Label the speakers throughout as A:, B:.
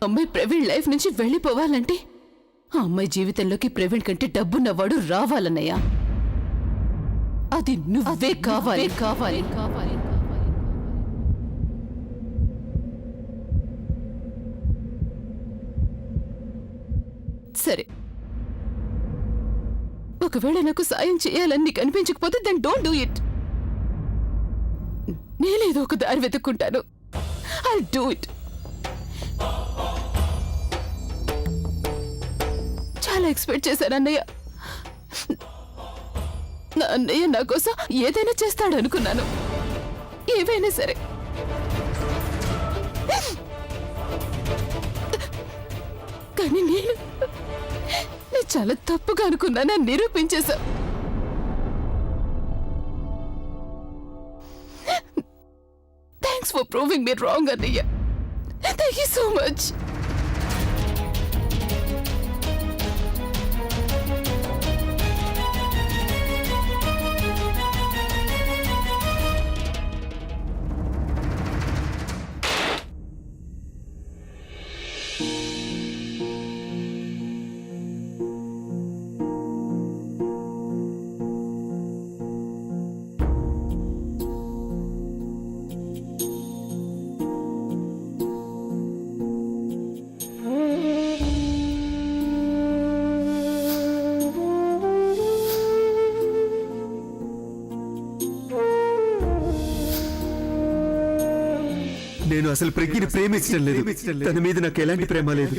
A: అమ్మాయి ప్రవీణ్ లైఫ్ నుంచి వెళ్ళిపోవాలంటే ఆ అమ్మాయి జీవితంలోకి ప్రవీణ్ కంటే డబ్బున్నవాడు రావాలన్నయ్యా. అది నువ్వే కావాలి కావాలి కావాలి. సరే, ఒకవేళ నాకు సాయం చేయాలని నీకు అనిపించకపోతే దెన్ డోంట్ డూ ఇట్. నేనేదో ఒక దారి వెతుక్కుంటాను. I'll do it. చాలా ఎక్స్పెక్ట్ చేశాను అన్నయ్య. నా అన్నయ్య నా కోసం ఏదైనా చేస్తాడు అనుకున్నాను, ఏవైనా సరే. కానీ నేను చాలా తప్పుగా అనుకున్నానని నిరూపించేశా. Thanks for proving me wrong అన్నయ్య. Thank you so much.
B: నేను అసలు ప్రజ్ఞని ప్రేమించడం లేదు. తన మీద నాకు ఎలాంటి ప్రేమ లేదు.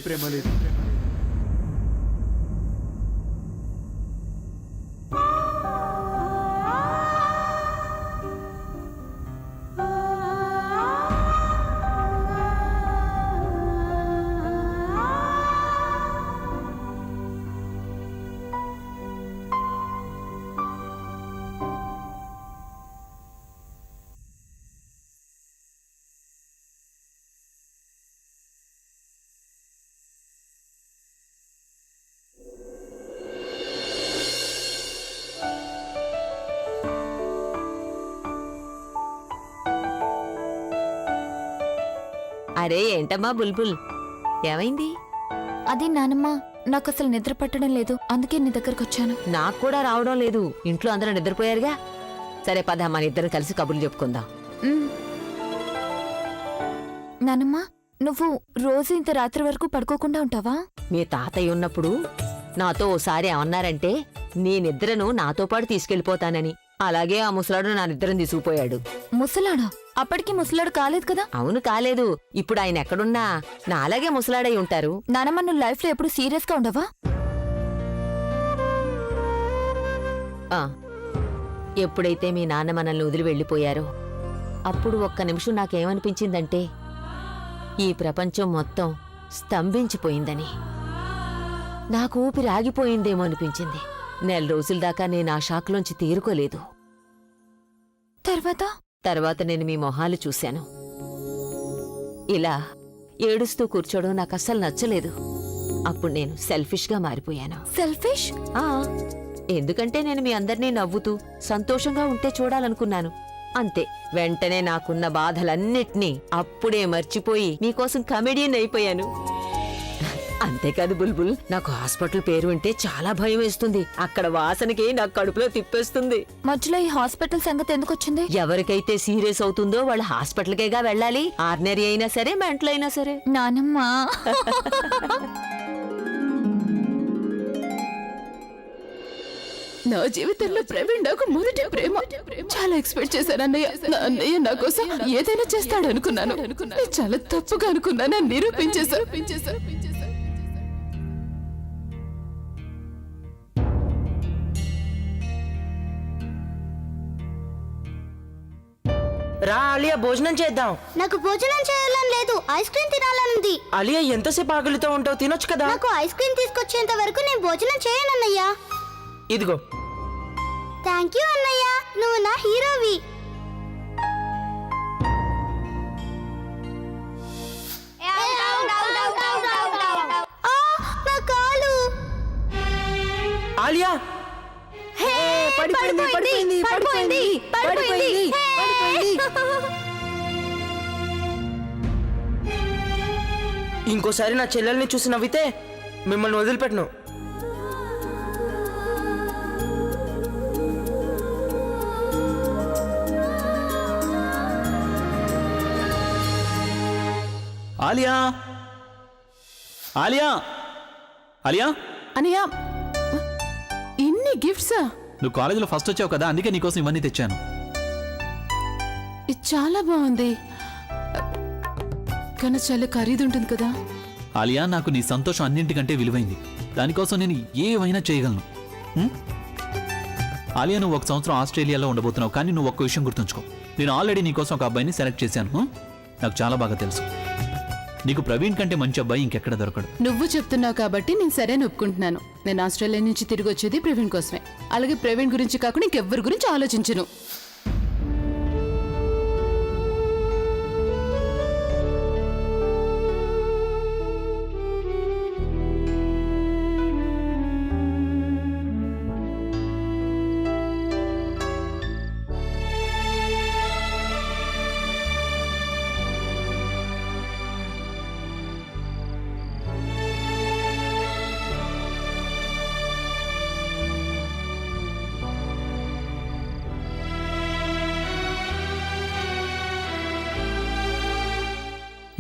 C: అరే ఏంటమ్మా బుల్బుల్, ఏమైంది?
D: అది నానమ్మ, నాకు అసలు నిద్ర పట్టడం లేదు, అందుకే నీ దగ్గరకు వచ్చాను.
C: నాకు కూడా రావడం లేదు. ఇంట్లో అందరూ నిద్రపోయారుగా. సరే పద, మన ఇద్దరు కలిసి కబుర్లు చెప్పుకుందాం.
D: నానమ్మ, నువ్వు రోజు ఇంత రాత్రి వరకు పడుకోకుండా ఉంటావా?
C: మీ తాతయ్య ఉన్నప్పుడు నాతో ఓసారి ఏమన్నారంటే నీ నిద్రను నాతో పాటు తీసుకెళ్లిపోతానని. అలాగే ఆ ముసలాడు నా నిద్రను తీసుకుపోయాడు.
D: ముసలాడా? అప్పటికి ముసలాడు కాలేదు కదా?
C: అవును, కాలేదు. ఇప్పుడు ఆయన ఎక్కడున్నా నా అలాగే ముసలాడై ఉంటారు.
D: నానమ్మ, నువ్వు లైఫ్ లో ఎప్పుడు సీరియస్ గా ఉండవా?
C: ఎప్పుడైతే మీ నాన్న మనల్ని వదిలి వెళ్ళిపోయారో అప్పుడు ఒక్క నిమిషం నాకేమనిపించిందంటే ఈ ప్రపంచం మొత్తం స్తంభించిపోయిందని. నాకు ఊపిరి ఆగిపోయిందేమో అనిపించింది. నెల రోజుల దాకా నేను ఆ షాక్లోంచి తేరుకోలేదు. తర్వాత నేను మీ మొహాలు చూశాను. ఇలా ఏడుస్తూ కూర్చోవడం నాకు అస్సలు నచ్చలేదు. అప్పుడు నేను సెల్ఫిష్గా మారిపోయాను.
D: సెల్ఫిష్?
C: ఎందుకంటే నేను మీ అందరినీ నవ్వుతూ సంతోషంగా ఉంటే చూడాలనుకున్నాను. అంతే, వెంటనే నాకున్న బాధలన్నిటినీ అప్పుడే మర్చిపోయి మీకోసం కమెడియన్ అయిపోయాను. అంతేకాదు బుల్బుల్, నాకు హాస్పిటల్ పేరు అంటే చాలా భయం వేస్తుంది. అక్కడ వాసనకి నాకు కడుపులో తిప్పేస్తుంది.
D: మధ్యలో ఈ హాస్పిటల్ సంగతి ఎందుకు వచ్చింది?
C: ఎవరికైతే సీరియస్ అవుతుందో వాళ్ళు హాస్పిటల్కేగా వెళ్ళాలి. ఆర్డినరీ అయినా సరే, మెంటల్ అయినా సరే.
D: నానమ్మ,
A: నా జీవితంలో ప్రవీణ్ నాకు మొదటి ప్రేమ. చాలా ఎక్స్పెక్ట్ చేశాను అన్నయ్య. నా అన్నయ్య నా కోసం ఏదైనా చేస్తాడు అనుకున్నాను. చాలా తప్పుగా అనుకున్నాను, నిరూపించేశారు.
E: రా ఆలియా, భోజనం చేద్దాం.
F: నాకు భోజనం చేయాలని లేదు, ఐస్ క్రీమ్ తినాలనుంది.
E: ఆలియా, ఎంతసేపు ఆకలితో ఉంటావు? తినొచ్చు కదా.
F: నాకు ఐస్ క్రీమ్ తీసుకొచ్చేంత వరకు నేను భోజనం చేయనన్నయ్యా.
E: ఇదిగో.
F: థ్యాంక్ యూ అన్నయ్య, నువ్వు నా హీరోవి.
E: ఆలియా,
C: పడిపోయింది, పడిపోయింది, పడిపోయింది, పడిపోయింది, పడిపోయింది.
E: ఇంకోసారి నా చెల్లెల్ని చూసి నవ్వితే మిమ్మల్ని వదిలిపెట్టను.
G: ఆలియా, ఆలియా, ఆలియా,
A: అనయ్య ఇన్ని గిఫ్ట్సా?
G: నువ్వు కాలేజీలో ఫస్ట్ వచ్చావు కదా, అందుకే నీకోసం ఇవన్నీ తెచ్చాను.
A: ఇది చాలా బాగుంది, కానీ చాలా ఖరీదు ఉంటుంది కదా.
G: ఆలియా, నాకు నీ సంతోషం అన్నింటికంటే విలువైంది. దానికోసం నేను ఏమైనా చేయగలను. ఉం? ఆలియా, నువ్వు 1 సంవత్సరం ఆస్ట్రేలియాలో ఉండబోతున్నావు, కానీ నువ్వు ఒక్క విషయం గుర్తుంచుకో. నేను ఆల్రెడీ నీకోసం ఒక అబ్బాయిని సెలెక్ట్ చేశాను. నాకు చాలా బాగా తెలుసు. నీకు ప్రవీణ్ కంటే మంచి అబ్బాయి ఇంకెక్కడ దొరకడు.
A: నువ్వు చెప్తున్నావు కాబట్టి నేను సరే అని ఒప్పుకుంటున్నాను. నేను ఆస్ట్రేలియా నుంచి తిరిగి వచ్చేది ప్రవీణ్ కోసమే. అలాగే ప్రవీణ్ గురించి కాకుండా ఇంకెవ్వరి గురించి ఆలోచించను.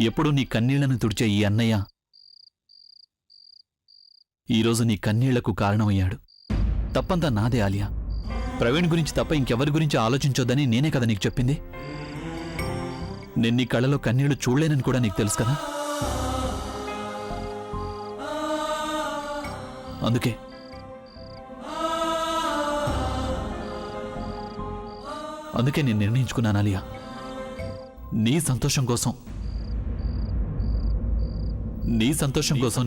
G: ఎప్పుడు నీ కన్నీళ్లను తుడిచే ఈ అన్నయ్య ఈరోజు నీ కన్నీళ్లకు కారణమయ్యాడు. తప్పంతా నాదే ఆలియా. ప్రవీణ్ గురించి తప్ప ఇంకెవరి గురించి ఆలోచించొద్దని నేనే కదా నీకు చెప్పింది. నేను నీ కళ్ళలో కన్నీళ్లు చూడలేనని కూడా నీకు తెలుసు కదా. అందుకే నేను నిర్ణయించుకున్నాను ఆలియా, నీ సంతోషం కోసం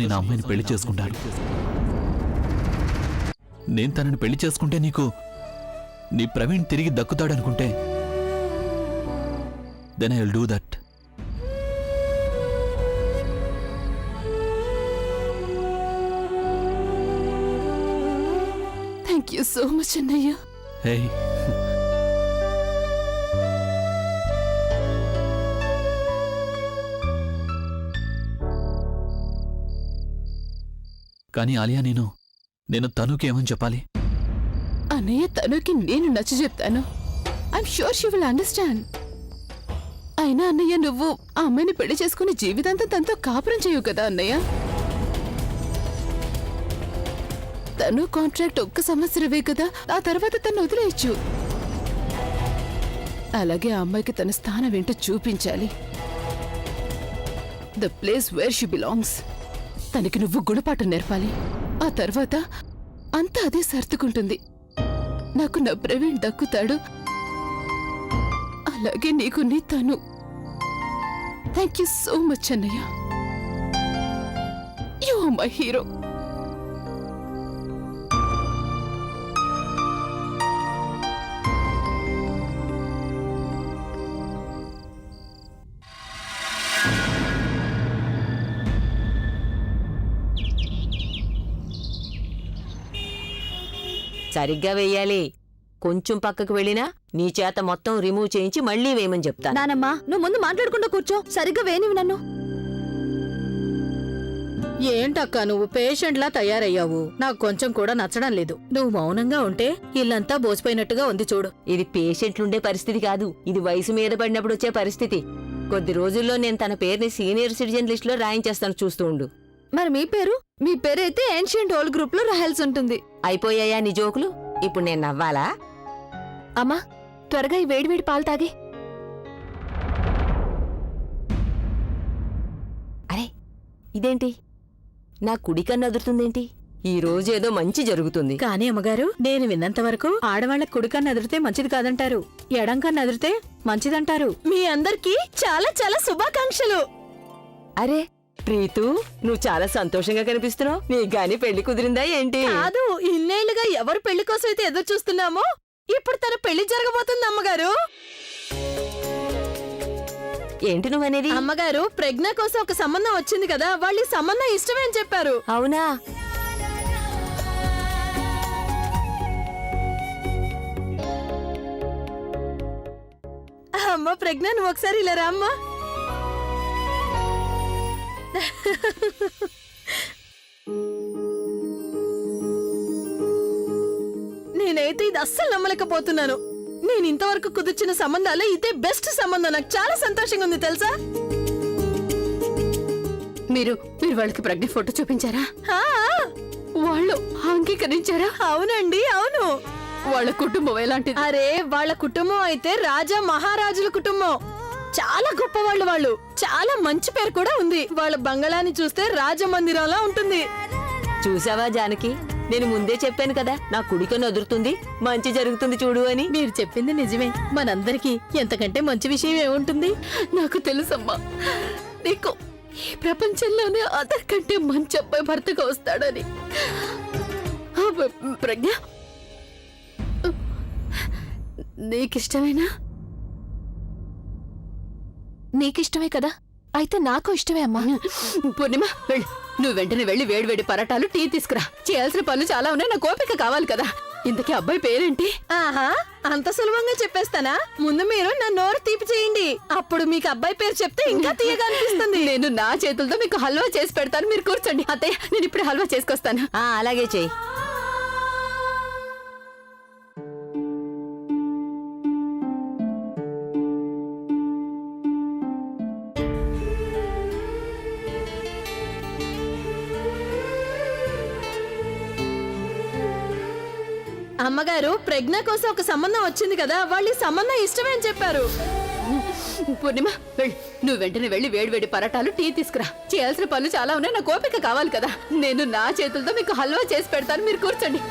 G: నేను ఆ అమ్మాయిని పెళ్లి చేసుకుంటాను. నేను తనని పెళ్లి చేసుకుంటే నీకు నీ ప్రవీణ్ తిరిగి దక్కుతాడనుకుంటే then I will do that.
A: Thank you so much అన్నయ్య.
G: హే, కానీ ఆలియా, నేను తనుకేమని చెప్పాలి?
A: అన్నయ్య, తనుకి నేను నచ్చ చెప్తాను. I'm sure she will understand. అయినా అన్నయ్య, నువ్వు ఆ అమ్మాయిని పెళ్లి చేసుకుని జీవితాంతం తనతో కాపురం చేయవు కదా అన్నయ్య. తను కాంట్రాక్ట్ 1 సంవత్సరమే కదా, ఆ తర్వాత తను వదిలేయచ్చు. అలాగే ఆ అమ్మాయికి తన స్థానం ఏంటో చూపించాలి. The place where she belongs. తనకి నువ్వు గుణపాఠం నేర్పాలి. ఆ తర్వాత అంతా అదే సర్దుకుంటుంది. నాకు నా ప్రవీణ్ దక్కుతాడు, అలాగే నీకు నీ తను. థ్యాంక్ యూ సో మచ్ అన్నయ్య. You are my hero.
C: సరిగ్గా వెయ్యాలి. కొంచెం పక్కకు వెళ్ళినా నీ చేత మొత్తం రిమూవ్ చేయించి మళ్ళీ వేయమని చెప్తాను.
D: నానమ్మా, నువ్వు ముందు మాట్లాడకుండా కూర్చో. సరిగ్గా వేయనివి నన్ను.
H: ఏంటక్క నువ్వు పేషెంట్లా తయారయ్యావు? నాకు కొంచెం కూడా నచ్చడం లేదు. నువ్వు మౌనంగా ఉంటే ఇల్లంతా బోసిపోయినట్టుగా ఉంది చూడు.
C: ఇది పేషెంట్లుండే పరిస్థితి కాదు, ఇది వయసు మీద పడినప్పుడు వచ్చే పరిస్థితి. కొద్ది రోజుల్లో నేను తన పేరుని సీనియర్ సిటిజన్ లిస్ట్ లో రాయించేస్తాను, చూస్తూ ఉండు.
D: మరి మీ పేరు? మీ పేరు అయితే ఏన్షియంట్ ఓల్డ్ గ్రూప్ లో రాయాల్సి ఉంటుంది.
C: అయిపోయాయా నీ జోకులు? ఇప్పుడు నేను నవ్వాలా?
D: అమ్మా, త్వరగా ఈ వేడివేడి పాలు తాగి.
C: అరే, ఇదేంటి నా కుడి కన్ను అదురుతుందేంటి? ఈ రోజు ఏదో మంచి జరుగుతుంది.
H: కానీ అమ్మగారు, నేను విన్నంత వరకు ఆడవాళ్ల కుడికన్ను అదిరితే మంచిది కాదంటారు, ఎడం కన్ను అదిరితే మంచిదంటారు. మీ అందరికీ చాలా చాలా శుభాకాంక్షలు.
C: అరే ప్రీతు, నువ్వు చాలా సంతోషంగా కనిపిస్తున్నావు. నీకు గాని పెళ్లి కుదిరిందా ఏంటి?
H: కాదు, ఇన్నేళ్లుగా ఎవరు పెళ్లి కోసం అయితే ఎదురు చూస్తున్నామో ఇప్పుడు తన పెళ్లి జరగబోతుంది అమ్మగారు.
C: ఏంటి నువ్వనేది?
H: అమ్మగారు, ప్రజ్ఞ కోసం ఒక సంబంధం వచ్చింది కదా, వాళ్ళు ఈ సంబంధం ఇష్టమే అని చెప్పారు.
C: అవునా?
H: అమ్మా ప్రజ్ఞ నువ్వు ఒకసారి ఇలా రా అమ్మా. నేనైతే ఇది అస్సలు నమ్మలేకపోతున్నాను. నేను ఇంతవరకు కుదిర్చిన సంబంధాలు ఇదే బెస్ట్ సంబంధం. నాకు చాలా సంతోషంగా ఉంది తెలుసా.
A: మీరు వాళ్ళకి ప్రజ్ఞ ఫోటో చూపించారా?
H: ఆ,
A: వాళ్ళు అంగీకరించారా?
H: అవునండి అవును.
A: వాళ్ళ కుటుంబం ఎలాంటిది?
H: అరే వాళ్ళ కుటుంబం అయితే రాజా మహారాజుల కుటుంబం. చాలా గొప్ప వాళ్ళు. చాలా మంచి పేరు కూడా ఉంది. వాళ్ళ బంగళాని చూస్తే రాజమందిరంలా ఉంటుంది.
C: చూసావా జానకి, నేను ముందే చెప్పాను కదా నా కుడికను అదురుతుంది, మంచి జరుగుతుంది చూడు అని.
H: మీరు చెప్పింది నిజమే. మనందరికీ ఎంతకంటే మంచి విషయం ఏముంటుంది?
A: నాకు తెలుసమ్మా, నీకు ఈ ప్రపంచంలోనే అందరికంటే మంచి అబ్బాయి భర్తగా వస్తాడని. ప్రజ్ఞ, నీకిష్టమేనా?
D: నీకిష్టమే కదా, అయితే నాకు ఇష్టమే అమ్మా.
A: పూర్ణిమ వెళ్ళు. నువ్వు వెంటనే వెళ్ళి వేడివేడి పరాటాలు టీ తీసుకురా. చేయాల్సిన పనులు చాలా ఉన్నాయి, నాకు ఓపిక కావాలి కదా. ఇంతకీ అబ్బాయి పేరేంటి?
H: ఆహా, అంత సులభంగా చెప్పేస్తానా? ముందు మీరు నా నోరు తీపి చేయండి, అప్పుడు మీకు అబ్బాయి పేరు చెప్తే ఇంకా తీయగా అనిపిస్తుంది.
A: నేను నా చేతులతో మీకు హల్వా చేసి పెడతాను, మీరు కూర్చోండి. అత్తయ్య, నేను ఇప్పుడు హల్వా చేసుకొస్తాను.
C: అలాగే చెయ్యి.
H: అమ్మగారు ప్రజ్ఞ కోసం ఒక సంబంధం వచ్చింది కదా, వాళ్ళు ఈ సంబంధం ఇష్టమే అని చెప్పారు.
A: పూర్ణిమ వెళ్ళు. నువ్వు వెంటనే వెళ్ళి వేడివేడి పరాటాలు టీ తీసుకురా. చేయాల్సిన పనులు చాలా ఉన్నాయి, నాకు ఓపిక కావాలి కదా. నేను నా చేతులతో మీకు హల్వా చేసి పెడతాను, మీరు కూర్చోండి.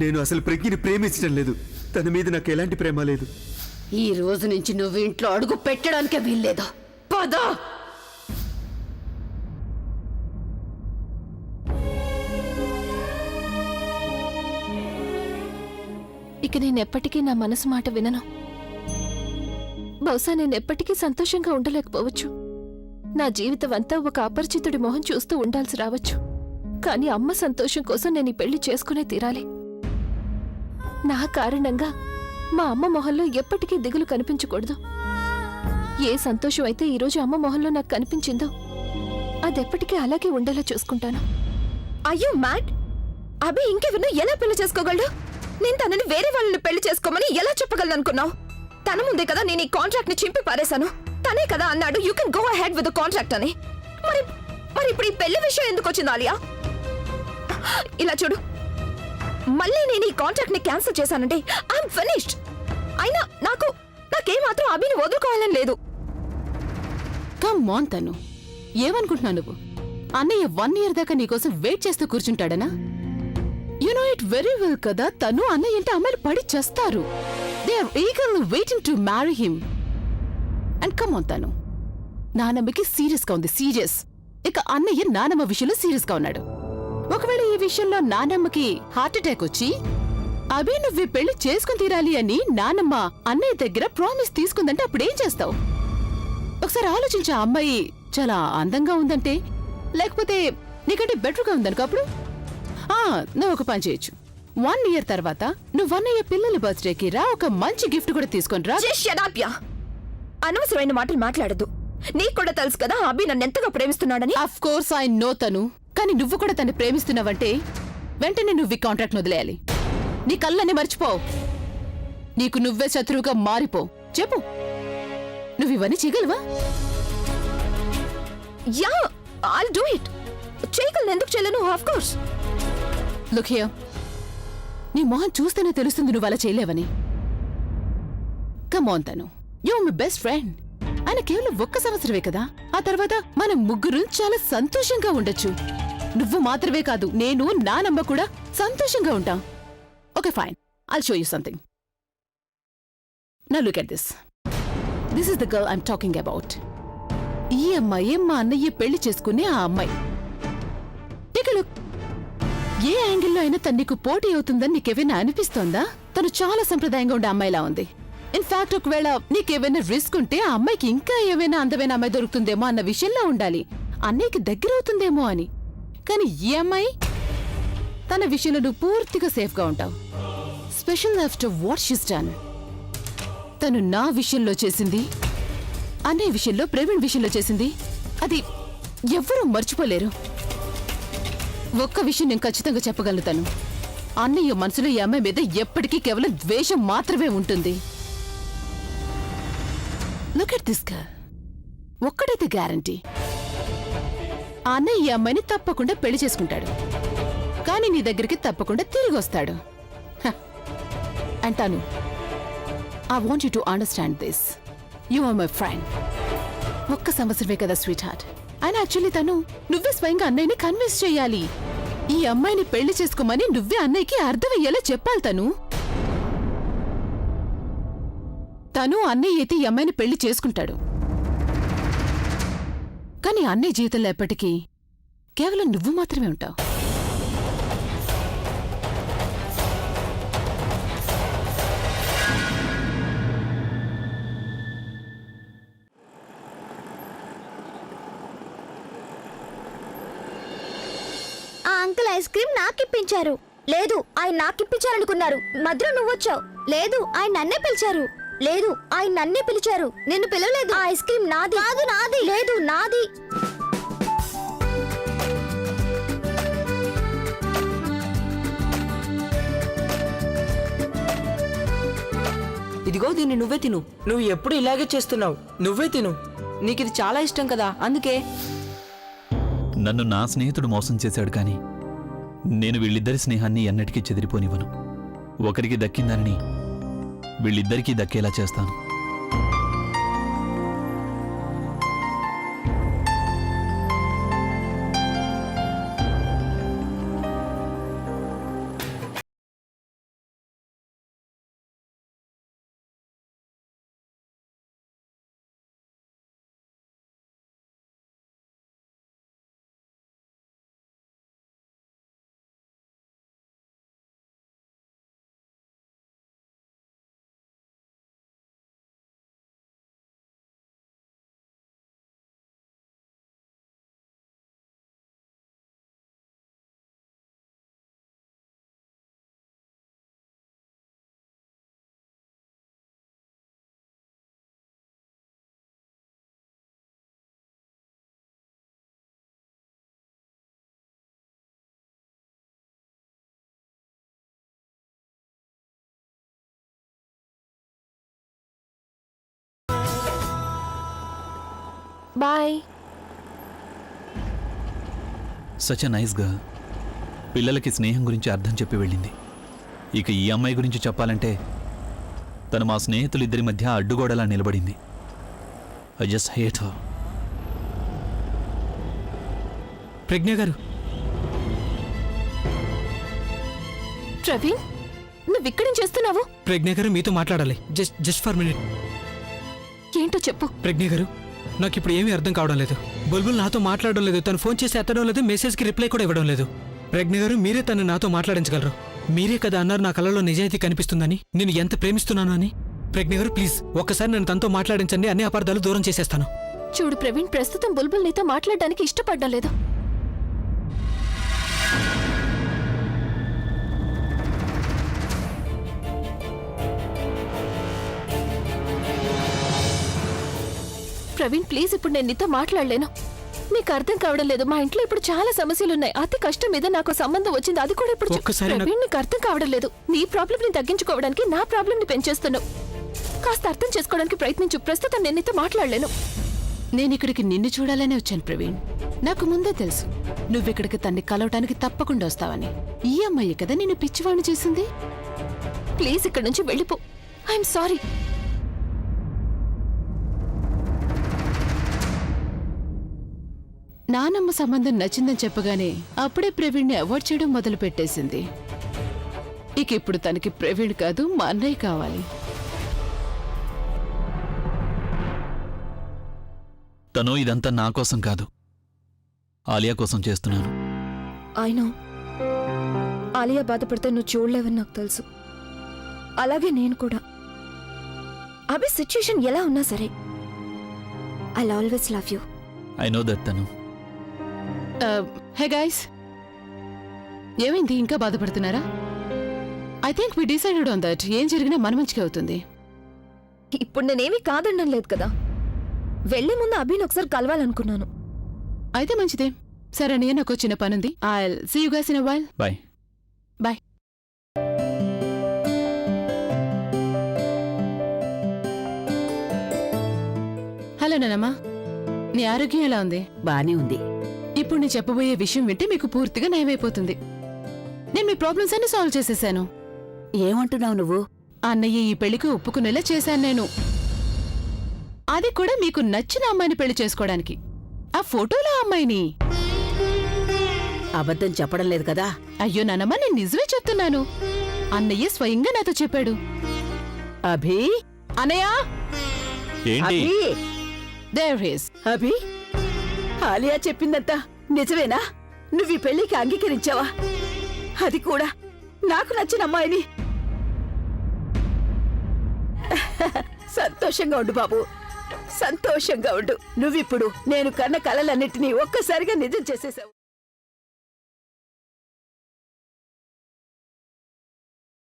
B: నేను అసలు ప్రజ్ఞని ప్రేమించడం లేదు. తన మీద నాకు ఎలాంటి ప్రేమ లేదు.
A: ఈ రోజు నుంచి నువ్వు ఇంట్లో అడుగు పెట్టడానికే వీల్లేదు. పదా.
D: ఇక నేనెప్పటికీ నా మనసు మాట వినను. బహుశా నేనెప్పటికీ సంతోషంగా ఉండలేకపోవచ్చు. నా జీవితం అంతా ఒక అపరిచితుడి మొహం చూస్తూ ఉండాల్సి రావచ్చు. కానీ అమ్మ సంతోషం కోసం నేను ఈ పెళ్లి చేసుకునే తీరాలి. నా కారణంగా మా అమ్మ మొహంలో ఎప్పటికీ దిగులు కనిపించకూడదు. ఏ సంతోషం అయితే ఈరోజు అమ్మ మొహంలో నాకు కనిపించిందో అదెప్పటికీ అలాగే ఉండేలా చూసుకుంటాను.
I: అయ్యో మ్యాడ్, అభి ఇంకెవరినో ఎలా పెళ్లి చేసుకోగలడు? నేను తనని వేరే వాళ్ళని పెళ్లి చేసుకోమని ఎలా చెప్పగలను అనుకున్నావు? తన ముందే కదా నేను ఈ కాంట్రాక్ట్ ని చింపి పారేశాను. తనే కదా అన్నాడు you can go ahead with the contract అని. మరి ఇప్పుడు ఈ పెళ్లి విషయం ఎందుకు వచ్చింది ఆలియా? ఇలా చూడు, మళ్ళీ నేను ఈ కాంట్రాక్ట్ ని క్యాన్సిల్ చేశానంటే ఐఎమ్ ఫినిష్డ్. అయినా నాకేమాత్రం అభిని వదులుకోవాలని లేదు.
A: కమ్ ఆన్ తను. ఏమనుకుంటున్నావు నువ్వు? అన్నయ్య 1 year దాకా నీకోసం వెయిట్ చేస్తూ కూర్చుంటాడనా? You know it very well కదా, తను అన్నయ్య అంటే అమ్మాయిలు పడి చేస్తారు. They are eagerly waiting to marry him. And come on తను. నానమ్మకి సీరియస్ గా ఉంది, సీరియస్. ఇక అన్నయ్య నానమ్మ విషయంలో సీరియస్ గా ఉన్నాడు. ఒకవేళ ఈ విషయంలో నానమ్మకి హార్ట్ అటాక్ వచ్చి అభి నువ్వు పెళ్లి చేసుకుని తీరాలి అని నానమ్మ అన్నయ్య దగ్గర ప్రామిస్ తీసుకుందంటే అప్పుడేం చేస్తావు? ఒకసారి ఆలోచించా. అమ్మాయి చాలా అందంగా ఉందంటే, లేకపోతే నీకంటే బెటర్గా ఉందనుకో, అప్పుడు నువ్వు ఒక పని చేయొచ్చు. 1 year తర్వాత నువ్వు అన్నయ్య పిల్లల బర్త్డేకి రా, ఒక మంచి గిఫ్ట్ కూడా తీసుకొని రా.
I: అనవసరమైన మాటలు మాట్లాడద్దు. నీకు కూడా తెలుసు కదా అభి నన్ను ఎంతగా ప్రేమిస్తున్నాడని.
A: అఫ్ కోర్స్ ఐ నో తను. కానీ నువ్వు కూడా తన్ని ప్రేమిస్తున్నావంటే వెంటనే నువ్వు ఈ కాంట్రాక్ట్ వదిలేయాలి. నీ కళ్ళని మర్చిపో. నీకు నువ్వే శత్రువుగా మారిపో. చెప్పు, నువ్వు ఇవన్నీ చేయగలవా?
I: Yeah, I'll do it. చేయగలను, ఎందుకు చేయలేను? Of course.
A: లుక్ హియర్, నీ మొహం చూస్తేనే తెలుస్తుంది నువ్వు అలా చేయలేవని. కమ్ ఆన్ తను, you are my best friend. ఆయన కేవలం 1 సంవత్సరమే కదా, ఆ తర్వాత మనం ముగ్గురు చాలా సంతోషంగా ఉండొచ్చు. నువ్వు మాత్రమే కాదు, నేను నానమ్మ కూడా సంతోషంగా ఉంటాం. Okay fine, I'll show you something. Now look at this. This is the girl I'm talking about. ఈ అమ్మాయి మా అన్నయ్య పెళ్లి చేసుకునే ఆ అమ్మాయి. Take a look. ఏ యాంగిల్లో అయినా తను నీకు పోటీ అవుతుందని నీకేమైనా అనిపిస్తోందా? తను చాలా సంప్రదాయంగా ఉండే అమ్మాయిలా ఉంది. ఇన్ఫాక్ట్ ఒకవేళ నీకేమైనా రిస్క్ ఉంటే ఆ అమ్మాయికి ఇంకా ఏమైనా అందమైన అమ్మాయి దొరుకుతుందేమో అన్న విషయంలో ఉండాలి. అన్నయ్యకి దగ్గర అవుతుందేమో అని. కానీ ఈ అమ్మాయి తన విషయంలో నువ్వు పూర్తిగా సేఫ్గా ఉంటావు. Special after what she's done. తను నా విషయంలో చేసింది, అన్నయ్య విషయంలో, ప్రవీణ్ విషయంలో చేసింది, అది ఎవ్వరూ మర్చిపోలేరు. ఒక్క విషయం నేను ఖచ్చితంగా చెప్పగలుగుతాను. అన్నయ్య మనసులో ఈ అమ్మాయి మీద ఎప్పటికీ కేవలం ద్వేషం మాత్రమే ఉంటుంది. Look at this girl. ఒక్కడైతే గ్యారంటీ, అన్నయ్య ఈ అమ్మాయిని తప్పకుండా పెళ్లి చేసుకుంటాడు. కానీ నీ దగ్గరికి తప్పకుండా తిరిగి వస్తాడు. అంటాను, I want you to understand this. You are my friend. ఒక్క సంవత్సరమే కదా స్వీట్ హార్ట్. ఆయన యాక్చువల్లీ తను నువ్వే స్వయంగా అన్నయ్యని కన్విన్స్ చేయాలి. ఈ అమ్మాయిని పెళ్లి చేసుకోమని నువ్వే అన్నయ్యకి అర్థమయ్యేలా చెప్పాలి. తను అన్నయ్య అయితే ఈ అమ్మాయిని పెళ్లి చేసుకుంటాడు. కానీ అన్నయ్య జీవితంలో ఎప్పటికీ కేవలం నువ్వు మాత్రమే ఉంటావు.
F: ఆ అంకుల్ ఐస్ క్రీమ్ నాకిప్పించారు. లేదు, ఆయన నాకిప్పించారనుకున్నారు. మధ్యలో నువ్వొచ్చావు. లేదు, ఆయన నన్నే పిలిచారు. లేదు, ఆయన నన్నే పిలిచారు. నిన్ను పిలవలేదు. ఆ ఐస్ క్రీమ్ నాది. కాదు, నాది. లేదు, నాది.
E: ఇదిగో దీన్ని నువ్వే తిను. నువ్వు ఎప్పుడు ఇలాగే చేస్తున్నావు. నువ్వే తిను. నీకు ఇది చాలా ఇష్టం కదా, అందుకే.
G: నన్ను నా స్నేహితుడు మోసం చేశాడు, కానీ నేను వీళ్ళిద్దరి స్నేహాన్ని ఎన్నటికీ చెదిరిపోనివ్వను. ఒకరికి దక్కిందని వీళ్ళిద్దరికీ దక్కేలా చేస్తాను.
D: Bye.
G: Such a nice girl. పిల్లలకి స్నేహం గురించి అర్థం చెప్పి వెళ్ళింది. ఇక ఈ అమ్మాయి గురించి చెప్పాలంటే తను మా స్నేహితులిద్దరి మధ్య అడ్డుగోడలా నిలబడింది. I just hate her.
J: Pragya garu,
D: Praveen, నువ్విక్కడేం చేస్తున్నావు?
J: ప్రజ్ఞ గారు మీతో మాట్లాడాలి. Just for minute.
D: ఏంటో చెప్పు.
J: ప్రజ్ఞ గారు, నాకు ఇప్పుడు ఏమీ అర్థం కావడం లేదు. బుల్బుల్ నాతో మాట్లాడడం లేదు. తను ఫోన్ చేసి ఎత్తడం లేదు. మెసేజ్కి రిప్లై కూడా ఇవ్వడం లేదు. ప్రజ్ఞ గారు, మీరే తను నాతో మాట్లాడించగలరు. మీరే కదా అన్నారు నా కళ్ళలో నిజాయితీ కనిపిస్తుందని, నేను ఎంత ప్రేమిస్తున్నాను అని. ప్రజ్ఞ గారు, ప్లీజ్ ఒక్కసారి నన్ను తనతో మాట్లాడించండి. అన్ని అపార్థాలు దూరం చేసేస్తాను.
D: చూడు ప్రవీణ్, ప్రస్తుతం బుల్బుల్ నీతో మాట్లాడడానికి ఇష్టపడ్డం లేదు. ప్రవీణ్ ప్లీజ్, ఇప్పుడు నేను నీతో మాట్లాడలేను. నీకు అర్థం కావడం లేదు. మా ఇంట్లో ఇప్పుడు చాలా సమస్యలున్నాయి. అతి కష్టం మీద నాకు సంబంధం వచ్చింది, అది కూడా ఇప్పుడు. ప్రవీణ్, నీకు అర్థం కావడం లేదు. నీ ప్రాబ్లం ని తగ్గించుకోవడానికి నా ప్రాబ్లం ని పెంచేస్తున్నావు. కాస్త అర్థం చేసుకోవడానికి ప్రయత్నించు. ప్రస్తుతం నేను నీతో మాట్లాడలేను.
A: నేను ఇక్కడికి నిన్ను చూడాలనే వచ్చాను ప్రవీణ్. నాకు ముందే తెలుసు నువ్విక్కడికి తన్ని కలవటానికి తప్పకుండా వస్తావని. ఈ అమ్మాయి కదా నేను పిచ్చివాణ్ణి చేసింది.
D: ప్లీజ్ ఇక్కడ నుంచి వెళ్ళిపో. I'm sorry.
A: నానమ్మ సంబంధం నచ్చిందని చెప్పగానే అప్పుడే ప్రవీణ్ని అవాయిడ్ చేయడం మొదలు పెట్టేసింది. ఇక ఇప్పుడు తనకి ప్రవీణ్ కాదు, మా అన్నయ్య కావాలి.
G: తను ఇదంతా నా కోసం కాదు, ఆలియా కోసం చేస్తున్నాను.
I: ఆయన ఆలియా బాధపడితే నువ్వు చూడలేవని నాకు తెలుసు. అలాగే నేను కూడా. అభి సిచ్యుయేషన్ ఎలా ఉన్నా సరే I always love you.
G: I know that తను.
A: హే గైస్, ఏమైంది? ఇంకా బాధపడుతున్నారా? I think we decided on that. ఏం జరిగినా మన మంచిగా అవుతుంది.
I: ఇప్పుడు నేనేమీ కాదనడం లేదు కదా. వెళ్లే ముందు అభిని ఒకసారి కలవాలనుకున్నాను.
A: అయితే మంచిదే. సరే నేను నాకు చిన్న పనుంది. I see you guys in a while.
G: Bye.
A: Bye. Hello నానమ్మా, నీ ఆరోగ్యం ఎలా ఉంది?
K: బానే ఉంది.
A: ఇప్పుడు నేను చెప్పబోయే విషయం వింటే మీకు పూర్తిగా నయమైపోతుంది. నేను మీ ప్రాబ్లమ్స్ అన్ని సాల్వ్ చేసేసాను.
K: ఏమంటున్నావు నువ్వు?
A: అన్నయ్య ఈ పెళ్లికి ఒప్పుకునేలా చేశాను నేను. అది కూడా మీకు నచ్చిన అమ్మాయిని పెళ్లి చేసుకోవడానికి. ఆ ఫోటోలో అమ్మాయిని.
K: అబద్ధం చెప్పడం లేదు కదా?
A: అయ్యో నానమ్మ, నేను నిజమే చెప్తున్నాను. అన్నయ్య స్వయంగా నాతో చెప్పాడు.
K: అభి,
A: అన్నయ్య,
G: ఏంటి?
K: అభి,
A: దేర్ హిస్.
K: అభి, ఆలియా చెప్పిందంతా నిజమేనా? నువ్వు ఈ పెళ్లికి అంగీకరించావా? అది కూడా నాకు నచ్చిన అమ్మాయిని. సంతోషంగా ఉండు బాబు, సంతోషంగా ఉండు. నువ్విప్పుడు నేను కన్న కలలన్నిటినీ ఒక్కసారిగా నిజం చేసేసావు.